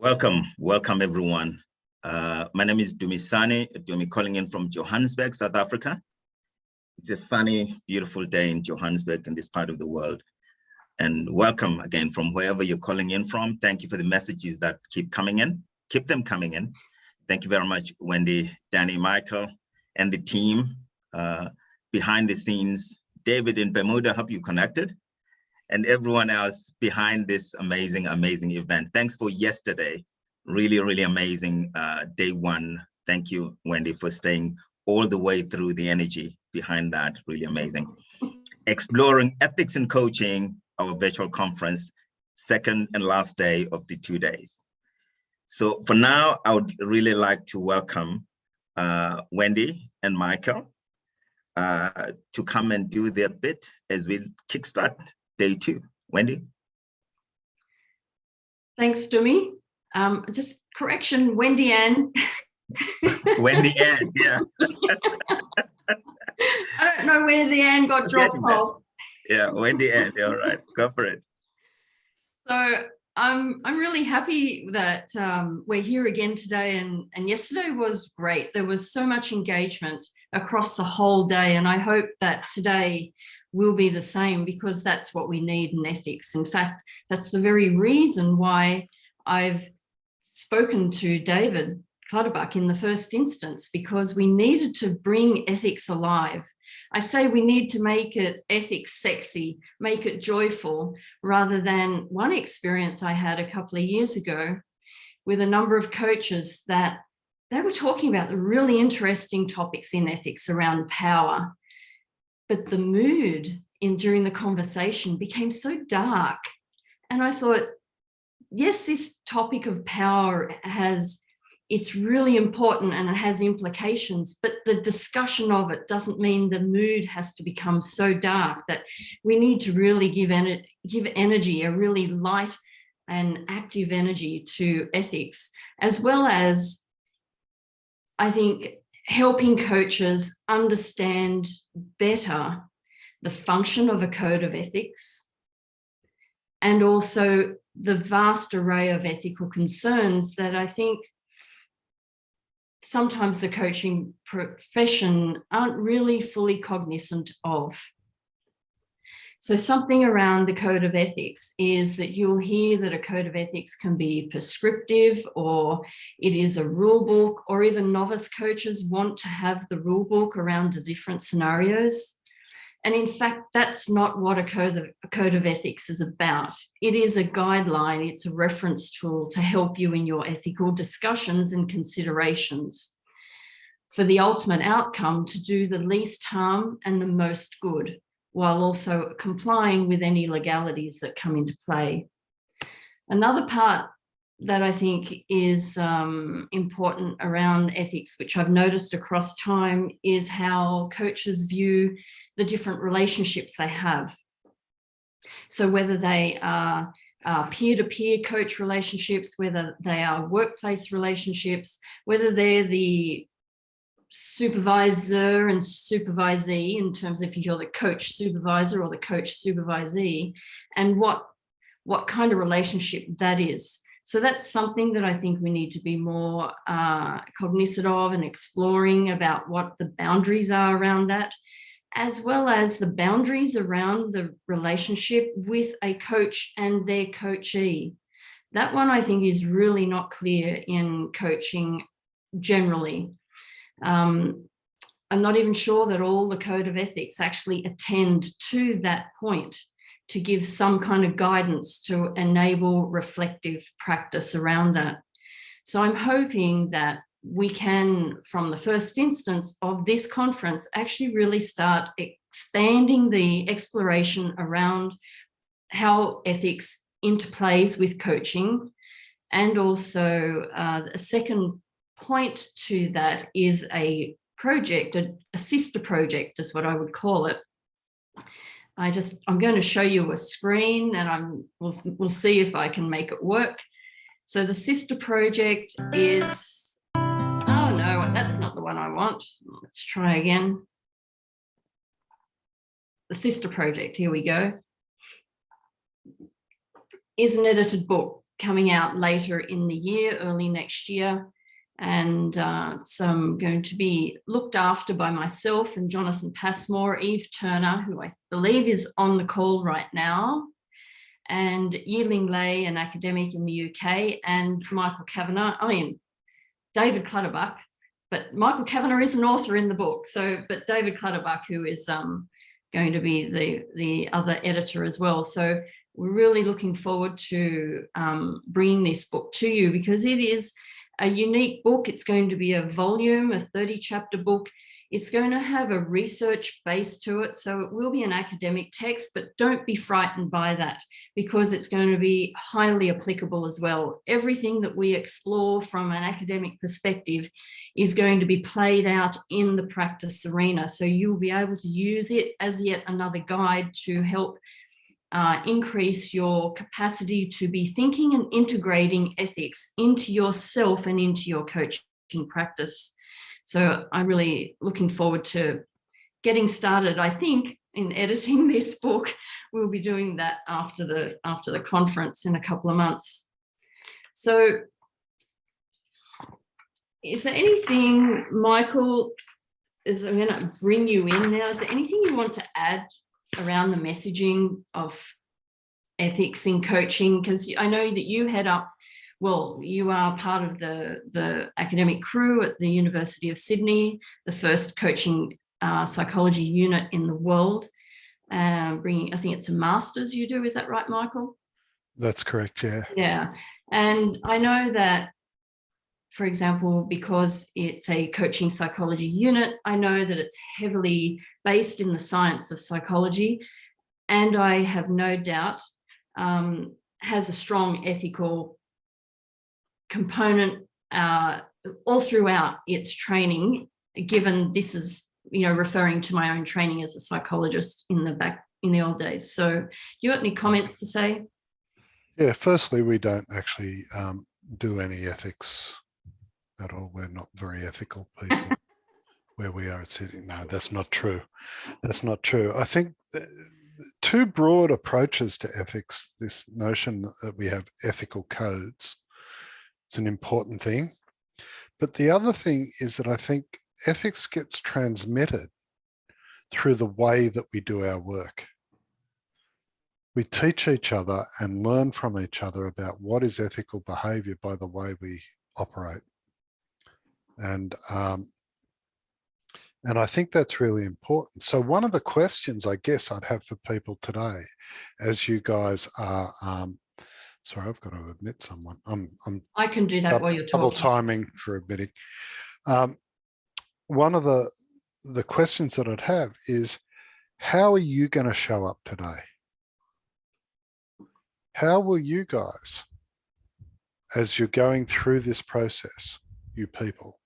Welcome everyone. My name is Dumi calling in from Johannesburg, South Africa. It's a sunny, beautiful day in Johannesburg in this part of the world. And welcome again from wherever you're calling in from. Thank you for the messages that keep coming in. Keep them coming in. Thank you very much, Wendy, Danny, Michael, and the team behind the scenes. David in Bermuda, hope you connected. And everyone else behind this amazing event. Thanks for yesterday. Really amazing day one. Thank you, Wendy, for staying all the way through the energy behind that. Really amazing. Exploring Ethics in Coaching, our virtual conference, second and last day of the 2 days. So for now, I would really like to welcome Wendy and Michael to come and do their bit as we kickstart day 2. Wendy? Thanks, Dumi. Just correction, Wendy-Ann. Wendy-Ann, yeah. I don't know where the Ann got dropped off. Yeah, Wendy-Ann, all right, go for it. So I'm really happy that we're here again today, and yesterday was great. There was so much engagement across the whole day, and I hope that today will be the same, because that's what we need in ethics. In fact, that's the very reason why I've spoken to David Clutterbuck in the first instance, because we needed to bring ethics alive. I say we need to make it ethics sexy, make it joyful, rather than one experience I had a couple of years ago with a number of coaches that they were talking about the really interesting topics in ethics around power. But the mood during the conversation became so dark. And I thought, yes, this topic of power it's really important and it has implications, but the discussion of it doesn't mean the mood has to become so dark. That we need to really give energy, a really light and active energy to ethics, as well as, I think, helping coaches understand better the function of a code of ethics, and also the vast array of ethical concerns that I think sometimes the coaching profession aren't really fully cognizant of. So something around the code of ethics is that you'll hear that a code of ethics can be prescriptive, or it is a rule book, or even novice coaches want to have the rule book around the different scenarios. And in fact, that's not what a code of ethics is about. It is a guideline, it's a reference tool to help you in your ethical discussions and considerations for the ultimate outcome to do the least harm and the most good, while also complying with any legalities that come into play. Another part that I think is important around ethics, which I've noticed across time, is how coaches view the different relationships they have. So whether they are peer-to-peer coach relationships, whether they are workplace relationships, whether they're the supervisor and supervisee, in terms of if you're the coach supervisor or the coach supervisee, and what kind of relationship that is. So that's something that I think we need to be more cognizant of and exploring, about what the boundaries are around that, as well as the boundaries around the relationship with a coach and their coachee. That one I think is really not clear in coaching generally. I'm not even sure that all the code of ethics actually attend to that point, to give some kind of guidance to enable reflective practice around that. So I'm hoping that we can, from the first instance of this conference, actually really start expanding the exploration around how ethics interplays with coaching. And also a second point to that is a project, a sister project is what I would call it. I'm going to show you a screen, and we'll see if I can make it work. So the sister project is, oh no, that's not the one I want. Let's try again. The sister project, here we go, is an edited book coming out later in the year, early next year. And it's going to be looked after by myself and Jonathan Passmore, Eve Turner, who I believe is on the call right now, and Yiling Lay, an academic in the UK, and Michael Cavanagh, David Clutterbuck, but Michael Cavanagh is an author in the book. But David Clutterbuck, who is going to be the other editor as well. So we're really looking forward to bringing this book to you, because it is a unique book. It's going to be a volume, a 30-chapter book. It's going to have a research base to it. So it will be an academic text, but don't be frightened by that, because it's going to be highly applicable as well. Everything that we explore from an academic perspective is going to be played out in the practice arena. So you'll be able to use it as yet another guide to help increase your capacity to be thinking and integrating ethics into yourself and into your coaching practice. So I'm really looking forward to getting started. I think in editing this book, we'll be doing that after the conference in a couple of months. So is there anything, Michael, I'm going to bring you in now. Is there anything you want to add around the messaging of ethics in coaching? Because I know that you head up, well, you are part of the academic crew at the University of Sydney, the first coaching psychology unit in the world, bringing, I think it's a master's you do, is that right, Michael? That's correct, yeah. Yeah, and I know that, for example, because it's a coaching psychology unit, I know that it's heavily based in the science of psychology, and I have no doubt has a strong ethical component all throughout its training, given this is, referring to my own training as a psychologist in the old days. So you got any comments to say? Yeah, firstly, we don't actually do any ethics at all. We're not very ethical people where we are at Sydney. No, that's not true. That's not true. I think two broad approaches to ethics, this notion that we have ethical codes, it's an important thing. But the other thing is that I think ethics gets transmitted through the way that we do our work. We teach each other and learn from each other about what is ethical behavior by the way we operate. And I think that's really important. So one of the questions I guess I'd have for people today, as you guys are, sorry, I've got to admit someone. I can do that while you're talking. Double timing for admitting. One of the questions that I'd have is, how are you going to show up today? How will you guys, as you're going through this process, you people,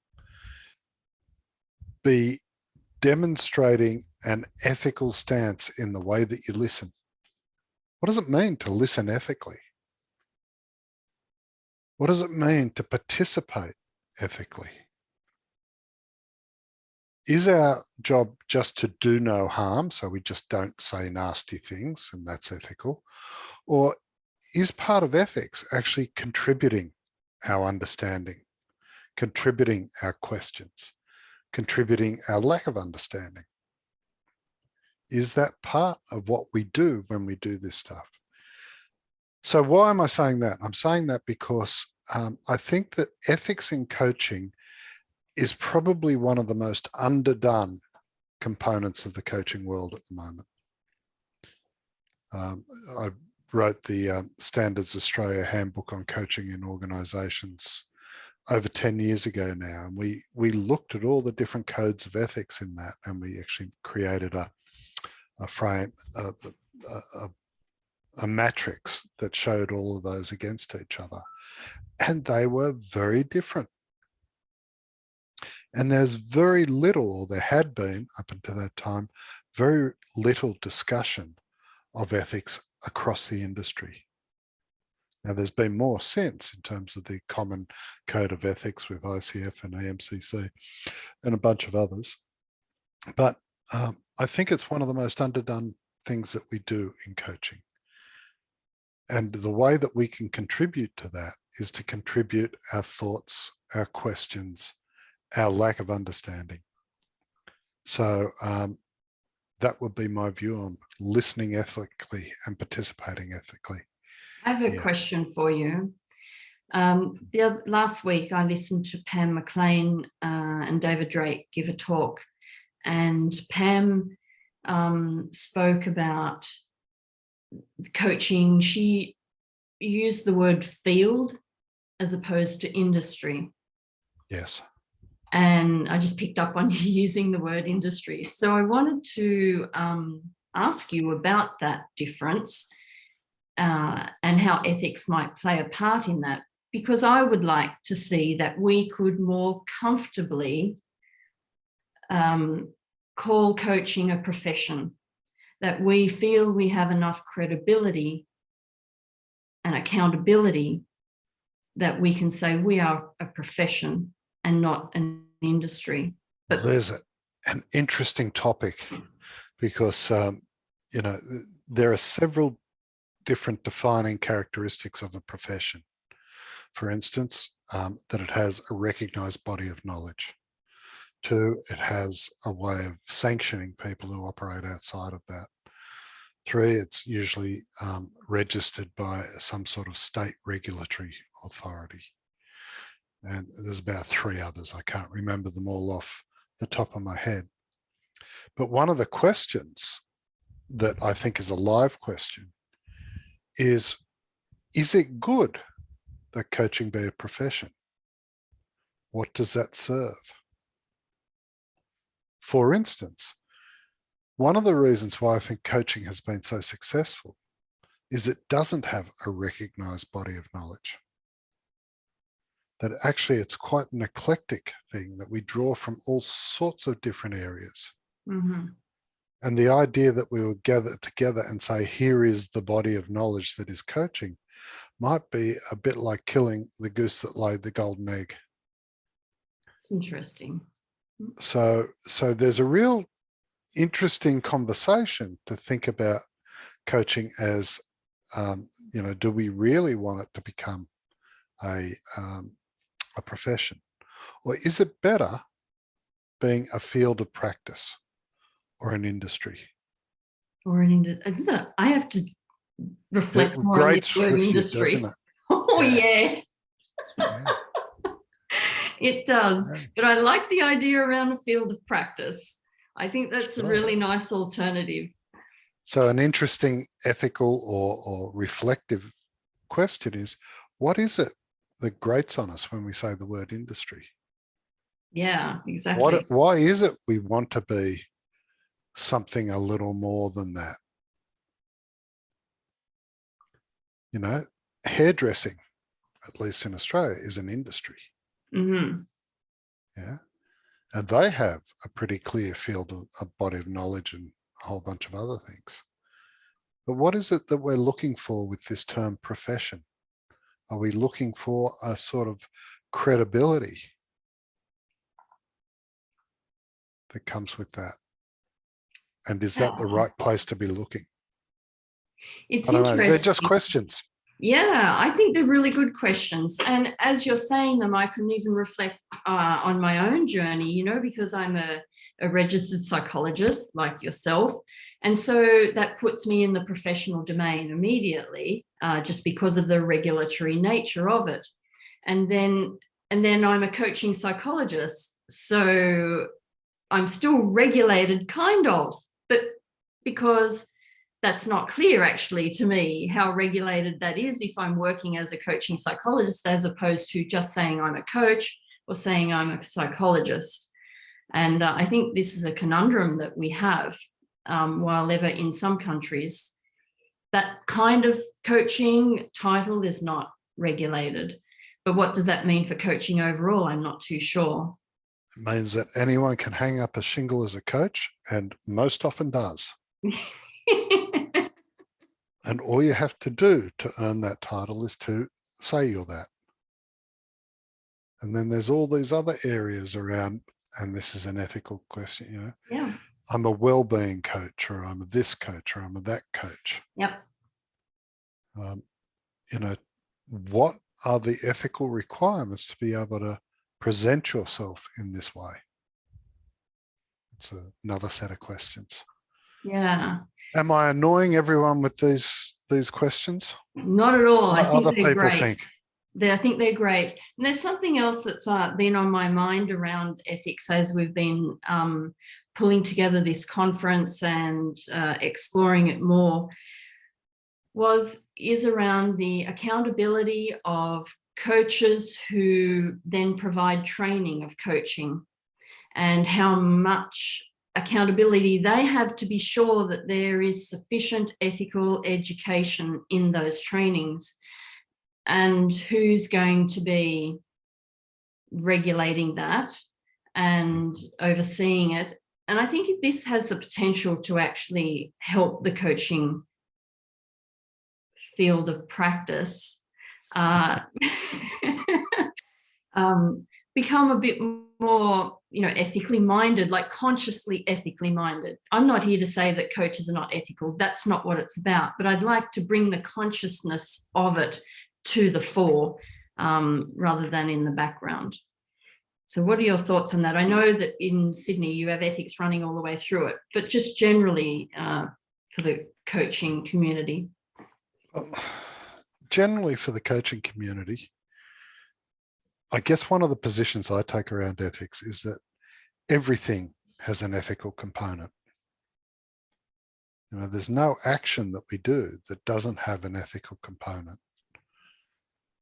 be demonstrating an ethical stance in the way that you listen? What does it mean to listen ethically? What does it mean to participate ethically? Is our job just to do no harm, so we just don't say nasty things and that's ethical? Or is part of ethics actually contributing our understanding, contributing our questions, contributing our lack of understanding? Is that part of what we do when we do this stuff? So why am I saying that? I'm saying that because I think that ethics in coaching is probably one of the most underdone components of the coaching world at the moment. I wrote the Standards Australia Handbook on Coaching in Organisations over 10 years ago now, and we looked at all the different codes of ethics in that, and we actually created a frame, a matrix that showed all of those against each other, and they were very different. And there's very little, or there had been up until that time, very little discussion of ethics across the industry. Now, there's been more since in terms of the Common Code of Ethics with ICF and AMCC and a bunch of others. But I think it's one of the most underdone things that we do in coaching. And the way that we can contribute to that is to contribute our thoughts, our questions, our lack of understanding. So that would be my view on listening ethically and participating ethically. I have a question for you. Last week, I listened to Pam McLean and David Drake give a talk, and Pam spoke about coaching. She used the word field as opposed to industry. Yes. And I just picked up on you using the word industry. So I wanted to ask you about that difference and how ethics might play a part in that, because I would like to see that we could more comfortably call coaching a profession, that we feel we have enough credibility and accountability that we can say we are a profession and not an industry. But there's an interesting topic, because you know, there are several different defining characteristics of a profession. For instance, that it has a recognized body of knowledge. 2, it has a way of sanctioning people who operate outside of that. 3, it's usually registered by some sort of state regulatory authority. And there's about 3 others. I can't remember them all off the top of my head. But one of the questions that I think is a live question is it good that coaching be a profession? What does that serve? For instance, one of the reasons why I think coaching has been so successful is it doesn't have a recognized body of knowledge. That actually it's quite an eclectic thing that we draw from all sorts of different areas. mm-hmm. And the idea that we will gather together and say, here is the body of knowledge that is coaching, might be a bit like killing the goose that laid the golden egg. It's interesting. So there's a real interesting conversation to think about coaching as, you know, do we really want it to become a profession, or is it better being a field of practice or an industry? Or an I have to reflect more on this word with industry. You, doesn't it? Oh yeah. Yeah. It does. Yeah. But I like the idea around a field of practice. I think that's Sure. a really nice alternative. So an interesting ethical or reflective question is, what is it that grates on us when we say the word industry? Yeah, exactly. Why is it we want to be something a little more than that? You know, hairdressing, at least in Australia, is an industry. Mm-hmm. Yeah. And they have a pretty clear field of a body of knowledge and a whole bunch of other things. But what is it that we're looking for with this term profession? Are we looking for a sort of credibility that comes with that? And is that the right place to be looking? It's I don't know. They're just interesting. questions. Yeah, I think they're really good questions. And as you're saying them, I can even reflect on my own journey, you know, because I'm a registered psychologist like yourself. And so that puts me in the professional domain immediately, just because of the regulatory nature of it. And then I'm a coaching psychologist. So I'm still regulated, kind of, but because that's not clear actually to me how regulated that is if I'm working as a coaching psychologist, as opposed to just saying I'm a coach or saying I'm a psychologist. And I think this is a conundrum that we have, while ever in some countries, that kind of coaching title is not regulated. But what does that mean for coaching overall? I'm not too sure. It means that anyone can hang up a shingle as a coach, and most often does. And all you have to do to earn that title is to say you're that. And then there's all these other areas around, and this is an ethical question, you know. Yeah. I'm a well-being coach, or I'm a this coach, or I'm a that coach. Yep. what are the ethical requirements to be able to present yourself in this way? It's another set of questions. Yeah. Am I annoying everyone with these questions? Not at all. What I think other they're people great. think? I think they're great. And there's something else that's been on my mind around ethics as we've been pulling together this conference and exploring it more, is around the accountability of coaches who then provide training of coaching, and how much accountability they have to be sure that there is sufficient ethical education in those trainings, and who's going to be regulating that and overseeing it. And I think this has the potential to actually help the coaching field of practice become a bit more, ethically minded, like consciously ethically minded. I'm not here to say that coaches are not ethical. That's not what it's about. But I'd like to bring the consciousness of it to the fore rather than in the background. So what are your thoughts on that? I know that in Sydney you have ethics running all the way through it, but just generally for the coaching community. Well, generally for the coaching community, I guess one of the positions I take around ethics is that everything has an ethical component. There's no action that we do that doesn't have an ethical component.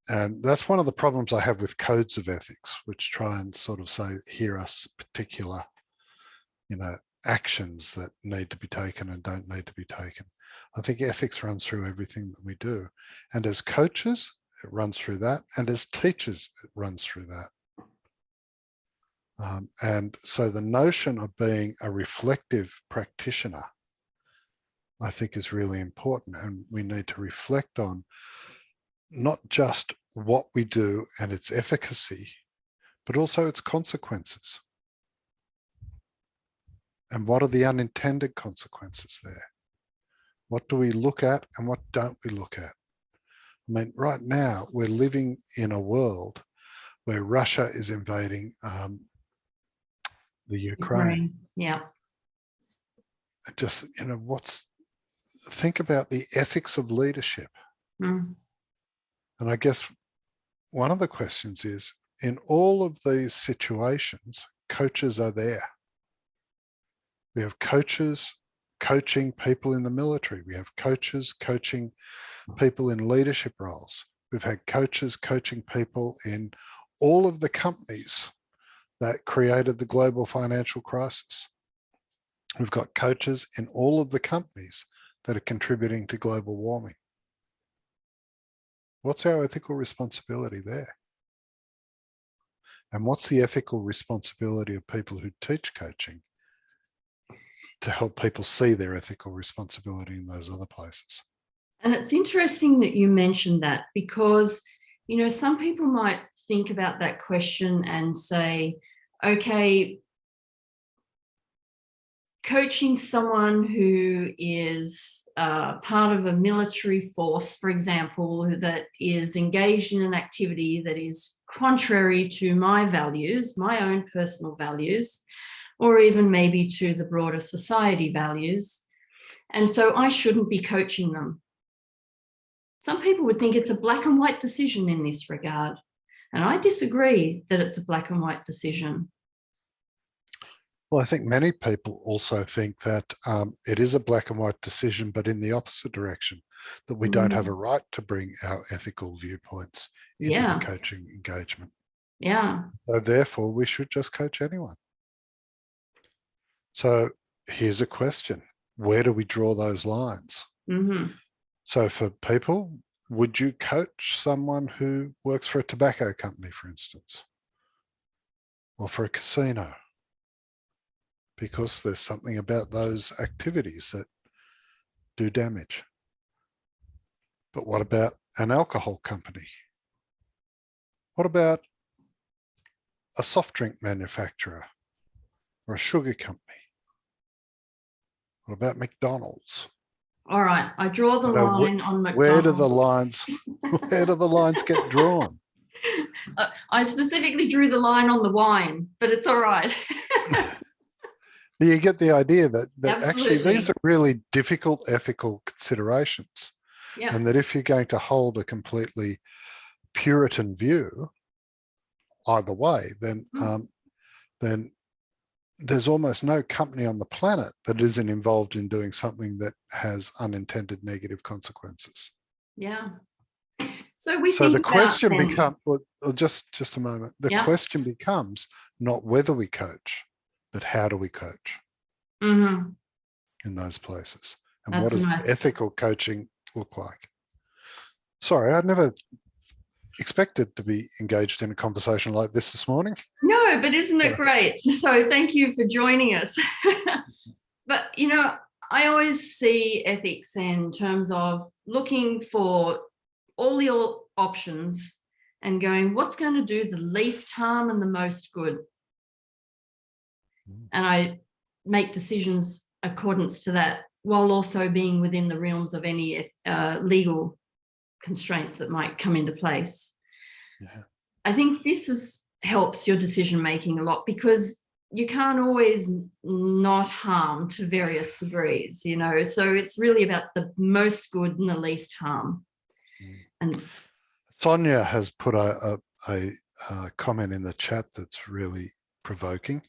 And that's one of the problems I have with codes of ethics, which try and sort of say, here are particular, actions that need to be taken and don't need to be taken. I think ethics runs through everything that we do. And as coaches, it runs through that. And as teachers, it runs through that. And so the notion of being a reflective practitioner, I think, is really important. And we need to reflect on not just what we do and its efficacy, but also its consequences. And what are the unintended consequences there? What do we look at and what don't we look at? I mean, right now we're living in a world where Russia is invading the Ukraine. Yeah. Just, think about the ethics of leadership. Mm. And I guess one of the questions is, in all of these situations, coaches are there. We have coaches coaching people in the military. We have coaches coaching people in leadership roles. We've had coaches coaching people in all of the companies that created the global financial crisis. We've got coaches in all of the companies that are contributing to global warming. What's our ethical responsibility there? And what's the ethical responsibility of people who teach coaching to help people see their ethical responsibility in those other places? And it's interesting that you mentioned that, because, some people might think about that question and say, okay, coaching someone who is part of a military force, for example, that is engaged in an activity that is contrary to my values, my own personal values, or even maybe to the broader society values. And so I shouldn't be coaching them. Some people would think it's a black and white decision in this regard. And I disagree that it's a black and white decision. Well, I think many people also think that it is a black and white decision, but in the opposite direction, that we don't have a right to bring our ethical viewpoints into the coaching engagement. Yeah. So therefore, we should just coach anyone. So here's a question. Where do we draw those lines? Mm-hmm. So for people, would you coach someone who works for a tobacco company, for instance, or for a casino? Because there's something about those activities that do damage. But what about an alcohol company? What about a soft drink manufacturer or a sugar company? What about McDonald's? All right. I draw the line on McDonald's. Where do the lines, where do the lines get drawn? I specifically drew the line on the wine, but it's all right. You get the idea that actually Absolutely. these are really difficult ethical considerations. Yeah. And that if you're going to hold a completely Puritan view either way, then there's almost no company on the planet that isn't involved in doing something that has unintended negative consequences. Yeah. So we So think the question about becomes, just a moment, the question becomes not whether we coach, but how do we coach in those places? And That's what does nice. ethical coaching look like? Sorry, I'd never expected to be engaged in a conversation like this morning. No, but isn't it great? So thank you for joining us. But, you know, I always see ethics in terms of looking for all your options and going, what's going to do the least harm and the most good? And I make decisions accordance to that, while also being within the realms of any legal constraints that might come into place. Yeah. I think this helps your decision making a lot, because you can't always not harm to various degrees, you know, so it's really about the most good and the least harm. And Sonia has put a comment in the chat that's really provoking.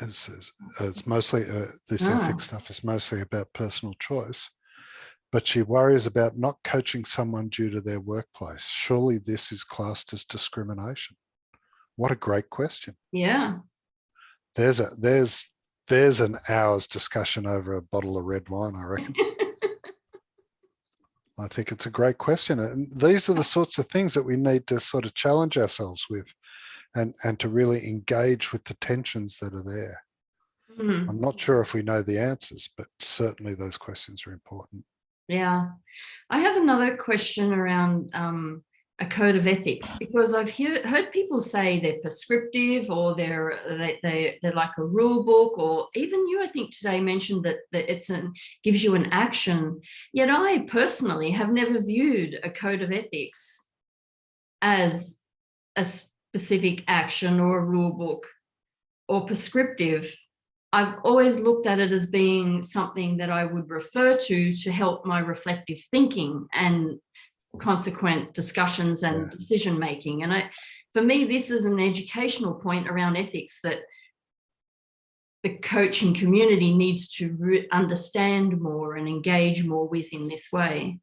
It's mostly this ethics stuff is mostly about personal choice, but she worries about not coaching someone due to their workplace. Surely this is classed as discrimination. What a great question. Yeah. There's an hour's discussion over a bottle of red wine, I reckon. I think it's a great question. And these are the sorts of things that we need to sort of challenge ourselves with, and to really engage with the tensions that are there. I'm not sure if we know the answers, but certainly those questions are important. Yeah. I have another question around a code of ethics, because I've heard people say they're prescriptive, or they're like a rule book, or even you, I think today, mentioned that it's gives you an action. Yet I personally have never viewed a code of ethics as a specific action or a rule book or prescriptive. I've always looked at it as being something that I would refer to help my reflective thinking and consequent discussions and decision making. And for me, this is an educational point around ethics that the coaching community needs to understand more and engage more with in this way.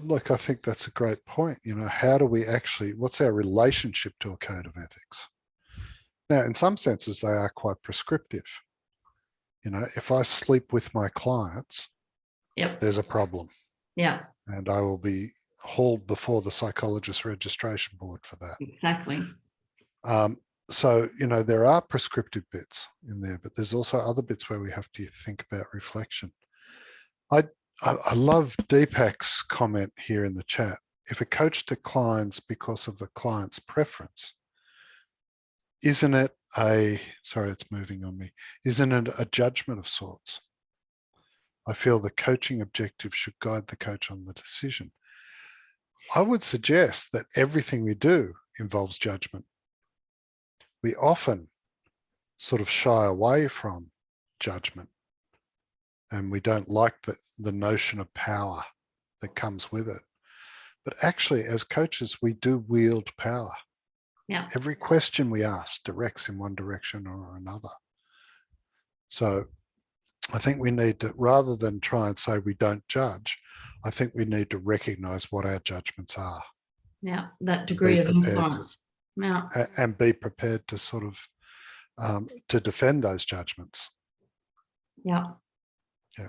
Look, I think that's a great point. You know, how do we actually, what's our relationship to a code of ethics? Now, in some senses, they are quite prescriptive. You know, if I sleep with my clients, there's a problem. Yeah. And I will be hauled before the psychologist registration board for that. Exactly. So, you know, there are prescriptive bits in there, but there's also other bits where we have to think about reflection. I love Deepak's comment here in the chat. If a coach declines because of the client's preference, isn't it sorry, it's moving on me. Isn't it a judgment of sorts? I feel the coaching objective should guide the coach on the decision. I would suggest that everything we do involves judgment. We often sort of shy away from judgment, and we don't like the notion of power that comes with it. But actually, as coaches, we do wield power. Yeah. Every question we ask directs in one direction or another. So I think we need to, rather than try and say we don't judge, I think we need to recognize what our judgments are. Yeah, that degree of influence. Yeah. And be prepared to sort of to defend those judgments. Yeah. Yeah.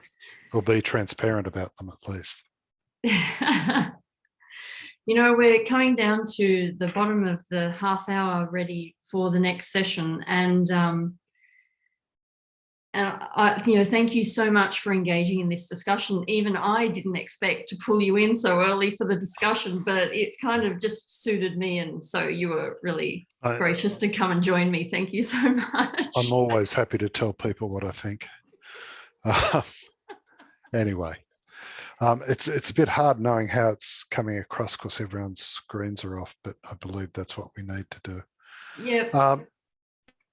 Or be transparent about them at least. You know, we're coming down to the bottom of the half hour ready for the next session. And I, you know, thank you so much for engaging in this discussion. Even I didn't expect to pull you in so early for the discussion, but it's kind of just suited me. And so you were really gracious to come and join me. Thank you so much. I'm always happy to tell people what I think. Anyway, it's a bit hard knowing how it's coming across because everyone's screens are off, but I believe that's what we need to do. Yep.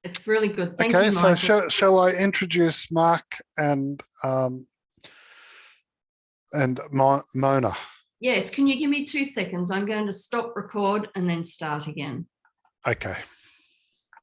It's really good. Thank Okay, you, so Michael. shall I introduce Mark and Mona? Yes, can you give me 2 seconds? I'm going to stop record and then start again. Okay.